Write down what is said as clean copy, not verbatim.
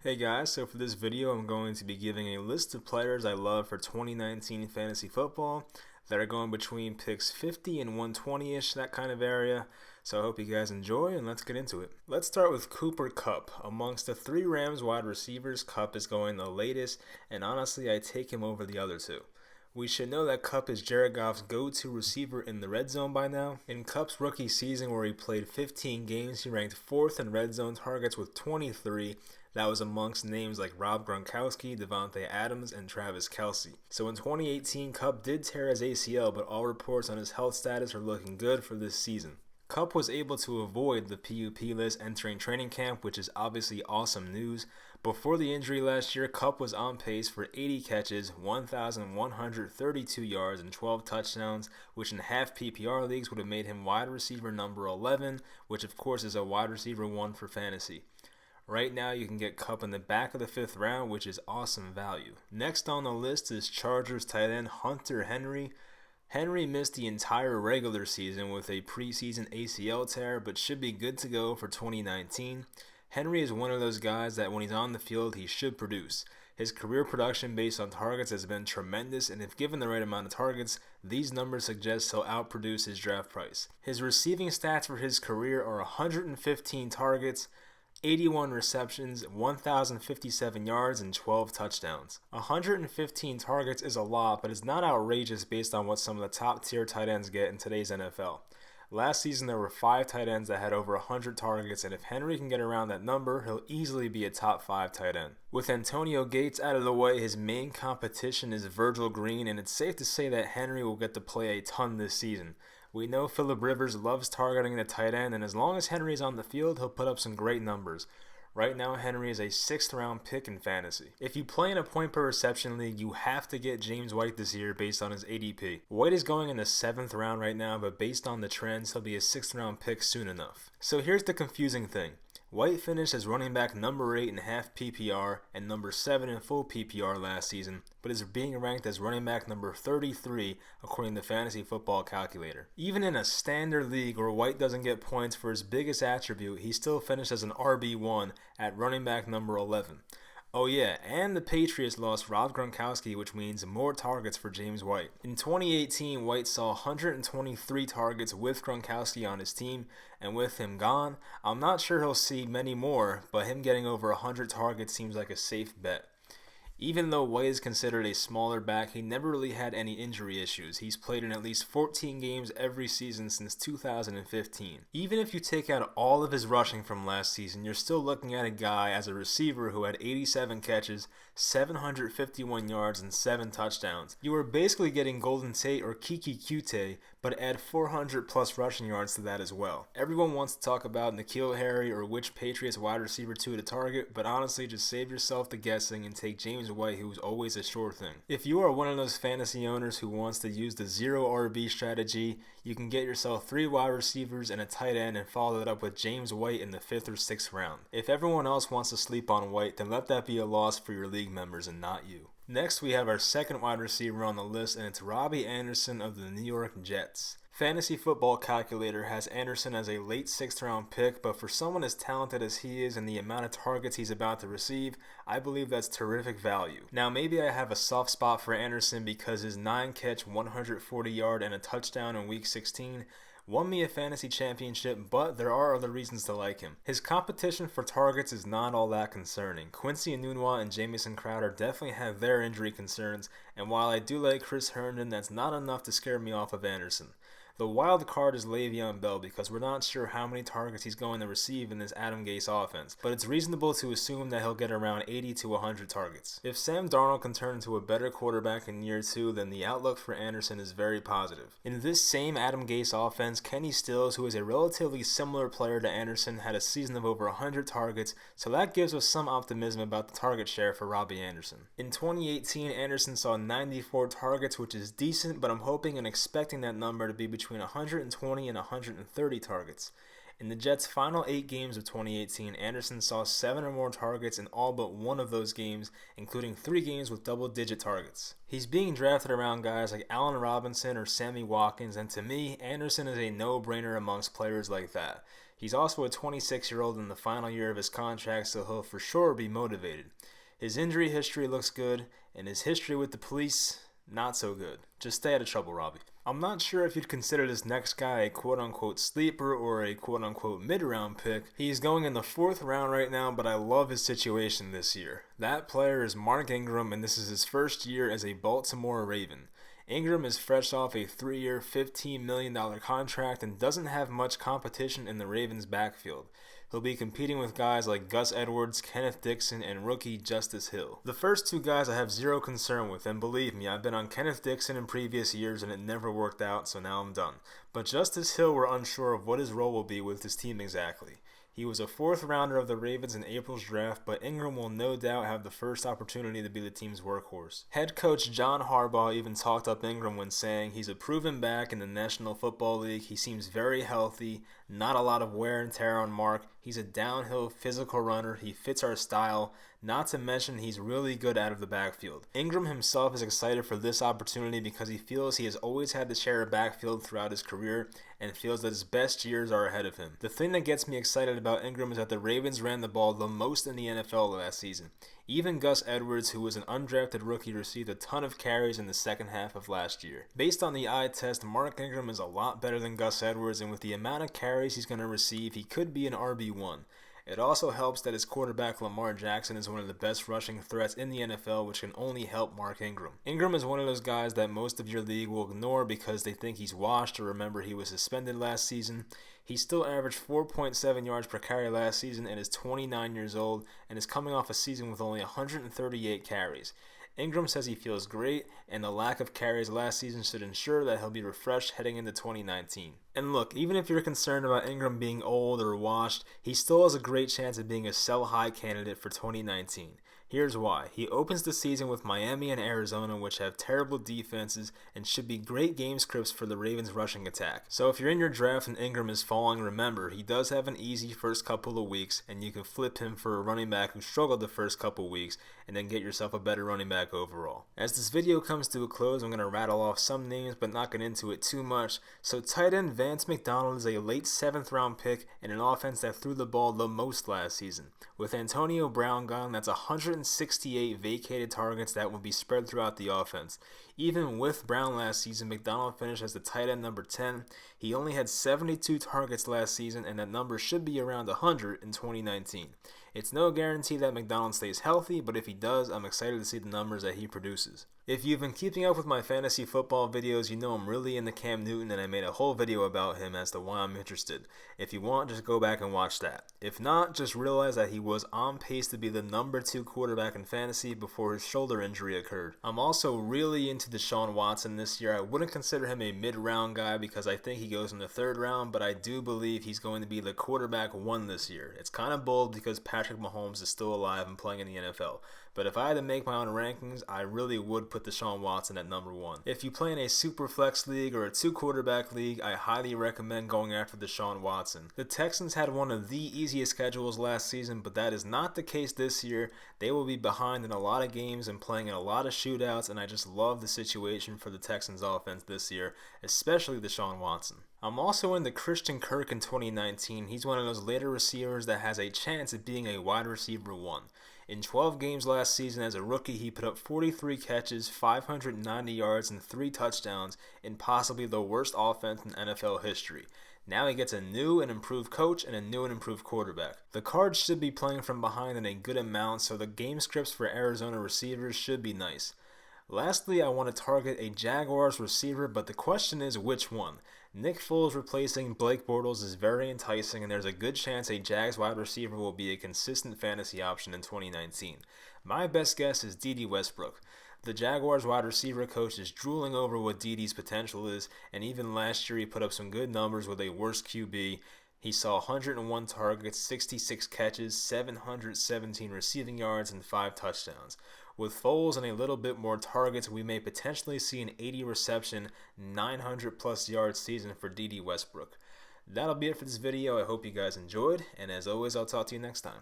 Hey guys, so for this video I'm going to be giving a list of players I love for 2019 fantasy football that are going between picks 50 and 120-ish, that kind of area. So I hope you guys enjoy and let's get into it. Let's start with Cooper Kupp. Amongst the three Rams wide receivers, Kupp is going the latest, and honestly I take him over the other two. We should know that Kupp is Jared Goff's go-to receiver in the red zone by now. In Kupp's rookie season where he played 15 games, he ranked 4th in red zone targets with 23. That was amongst names like Rob Gronkowski, Devontae Adams, and Travis Kelce. So in 2018, Kupp did tear his ACL, but all reports on his health status are looking good for this season. Kupp was able to avoid the PUP list entering training camp, which is obviously awesome news. Before the injury last year, Kupp was on pace for 80 catches, 1,132 yards, and 12 touchdowns, which in half PPR leagues would have made him wide receiver number 11, which of course is a wide receiver 1 for fantasy. Right now, you can get Kupp in the back of the 5th round, which is awesome value. Next on the list is Chargers tight end Hunter Henry. Henry missed the entire regular season with a preseason ACL tear, but should be good to go for 2019. Henry is one of those guys that when he's on the field, he should produce. His career production based on targets has been tremendous, and if given the right amount of targets, these numbers suggest he'll outproduce his draft price. His receiving stats for his career are 115 targets, 81 receptions, 1,057 yards, and 12 touchdowns. 115 targets is a lot, but it's not outrageous based on what some of the top tier tight ends get in today's NFL. Last season there were 5 tight ends that had over 100 targets, and if Henry can get around that number, he'll easily be a top 5 tight end. With Antonio Gates out of the way, his main competition is Virgil Green, and it's safe to say that Henry will get to play a ton this season. We know Phillip Rivers loves targeting the tight end, and as long as Henry's on the field, he'll put up some great numbers. Right now, Henry is a 6th round pick in fantasy. If you play in a point per reception league, you have to get James White this year based on his ADP. White is going in the 7th round right now, but based on the trends, he'll be a 6th round pick soon enough. So here's the confusing thing. White finished as running back number 8 in half PPR and number 7 in full PPR last season, but is being ranked as running back number 33 according to Fantasy Football Calculator. Even in a standard league where White doesn't get points for his biggest attribute, he still finished as an RB1 at running back number 11. Oh yeah, and the Patriots lost Rob Gronkowski, which means more targets for James White. In 2018, White saw 123 targets with Gronkowski on his team, and with him gone, I'm not sure he'll see many more, but him getting over 100 targets seems like a safe bet. Even though White is considered a smaller back, he never really had any injury issues. He's played in at least 14 games every season since 2015. Even if you take out all of his rushing from last season, you're still looking at a guy as a receiver who had 87 catches, 751 yards, and 7 touchdowns. You are basically getting Golden Tate or Kiki Qt, but add 400 plus rushing yards to that as well. Everyone wants to talk about N'Keal Harry or which Patriots wide receiver 2 to target, but honestly just save yourself the guessing and take James White, who's always a sure thing. If you are one of those fantasy owners who wants to use the 0 RB strategy, you can get yourself 3 wide receivers and a tight end and follow it up with James White in the 5th or 6th round. If everyone else wants to sleep on White, then let that be a loss for your league members and not you. Next, we have our second wide receiver on the list, and it's Robby Anderson of the New York Jets. Fantasy Football Calculator has Anderson as a late 6th round pick, but for someone as talented as he is and the amount of targets he's about to receive, I believe that's terrific value. Now maybe I have a soft spot for Anderson because his 9-catch, 140-yard, and a touchdown in Week 16 won me a fantasy championship, but there are other reasons to like him. His competition for targets is not all that concerning. Quincy Enunwa and Jamison Crowder definitely have their injury concerns, and while I do like Chris Herndon, that's not enough to scare me off of Anderson. The wild card is Le'Veon Bell because we're not sure how many targets he's going to receive in this Adam Gase offense, but it's reasonable to assume that he'll get around 80 to 100 targets. If Sam Darnold can turn into a better quarterback in year 2, then the outlook for Anderson is very positive. In this same Adam Gase offense, Kenny Stills, who is a relatively similar player to Anderson, had a season of over 100 targets, so that gives us some optimism about the target share for Robby Anderson. In 2018, Anderson saw 94 targets, which is decent, but I'm hoping and expecting that number to be between 120 and 130 targets. In the Jets' final 8 games of 2018, Anderson saw 7 or more targets in all but one of those games, including 3 games with double-digit targets. He's being drafted around guys like Allen Robinson or Sammy Watkins, and to me, Anderson is a no-brainer amongst players like that. He's also a 26-year-old in the final year of his contract, so he'll for sure be motivated. His injury history looks good, and his history with the police, not so good. Just stay out of trouble, Robby. I'm not sure if you'd consider this next guy a quote-unquote sleeper or a quote-unquote mid-round pick. He's going in the 4th round right now, but I love his situation this year. That player is Mark Ingram, and this is his first year as a Baltimore Raven. Ingram is fresh off a 3-year, $15 million contract and doesn't have much competition in the Ravens' backfield. He'll be competing with guys like Gus Edwards, Kenneth Dixon, and rookie Justice Hill. The first two guys I have zero concern with, and believe me, I've been on Kenneth Dixon in previous years and it never worked out, so now I'm done. But Justice Hill, we're unsure of what his role will be with his team exactly. He was a 4th rounder of the Ravens in April's draft, but Ingram will no doubt have the first opportunity to be the team's workhorse. Head coach John Harbaugh even talked up Ingram when saying he's a proven back in the National Football League. He seems very healthy, not a lot of wear and tear on Mark. He's a downhill physical runner. He fits our style. Not to mention he's really good out of the backfield. Ingram himself is excited for this opportunity because he feels he has always had to share a backfield throughout his career and feels that his best years are ahead of him. The thing that gets me excited about Ingram is that the Ravens ran the ball the most in the NFL last season. Even Gus Edwards, who was an undrafted rookie, received a ton of carries in the second half of last year. Based on the eye test, Mark Ingram is a lot better than Gus Edwards, and with the amount of carries he's going to receive, he could be an RB1. It also helps that his quarterback Lamar Jackson is one of the best rushing threats in the NFL, which can only help Mark Ingram. Ingram is one of those guys that most of your league will ignore because they think he's washed or remember he was suspended last season. He still averaged 4.7 yards per carry last season and is 29 years old and is coming off a season with only 138 carries. Ingram says he feels great, and the lack of carries last season should ensure that he'll be refreshed heading into 2019. And look, even if you're concerned about Ingram being old or washed, he still has a great chance of being a sell-high candidate for 2019. Here's why. He opens the season with Miami and Arizona, which have terrible defenses and should be great game scripts for the Ravens' rushing attack. So if you're in your draft and Ingram is falling, remember, he does have an easy first couple of weeks, and you can flip him for a running back who struggled the first couple of weeks, and then get yourself a better running back overall. As this video comes to a close, I'm going to rattle off some names, but not get into it too much. So tight end Vance McDonald is a late 7th round pick in an offense that threw the ball the most last season. With Antonio Brown gone, that's 168 vacated targets that will be spread throughout the offense. Even with Brown last season, McDonald finished as the tight end number 10. He only had 72 targets last season, and that number should be around 100 in 2019. It's no guarantee that McDonald stays healthy, but if he does, I'm excited to see the numbers that he produces. If you've been keeping up with my fantasy football videos, you know I'm really into Cam Newton, and I made a whole video about him as to why I'm interested. If you want, just go back and watch that. If not, just realize that he was on pace to be the number 2 quarterback in fantasy before his shoulder injury occurred. I'm also really into DeShaun Watson this year. I wouldn't consider him a mid-round guy because I think he goes in the 3rd round, but I do believe he's going to be the quarterback 1 this year. It's kind of bold because Patrick Mahomes is still alive and playing in the NFL. But if I had to make my own rankings, I really would put DeShaun Watson at number 1. If you play in a super flex league or a 2-quarterback league, I highly recommend going after DeShaun Watson. The Texans had one of the easiest schedules last season, but that is not the case this year. They will be behind in a lot of games and playing in a lot of shootouts, and I just love the situation for the Texans offense this year, especially DeShaun Watson. I'm also into Christian Kirk in 2019. He's one of those later receivers that has a chance at being a wide receiver 1. In 12 games last season as a rookie, he put up 43 catches, 590 yards, and 3 touchdowns in possibly the worst offense in NFL history. Now he gets a new and improved coach and a new and improved quarterback. The Cards should be playing from behind in a good amount, so the game scripts for Arizona receivers should be nice. Lastly, I want to target a Jaguars receiver, but the question is which one? Nick Foles replacing Blake Bortles is very enticing, and there's a good chance a Jags wide receiver will be a consistent fantasy option in 2019. My best guess is Dede Westbrook. The Jaguars wide receiver coach is drooling over what Dede's potential is, and even last year he put up some good numbers with a worse QB. He saw 101 targets, 66 catches, 717 receiving yards, and 5 touchdowns. With Foles and a little bit more targets, we may potentially see an 80 reception, 900 plus yard season for Dede Westbrook. That'll be it for this video. I hope you guys enjoyed, and as always, I'll talk to you next time.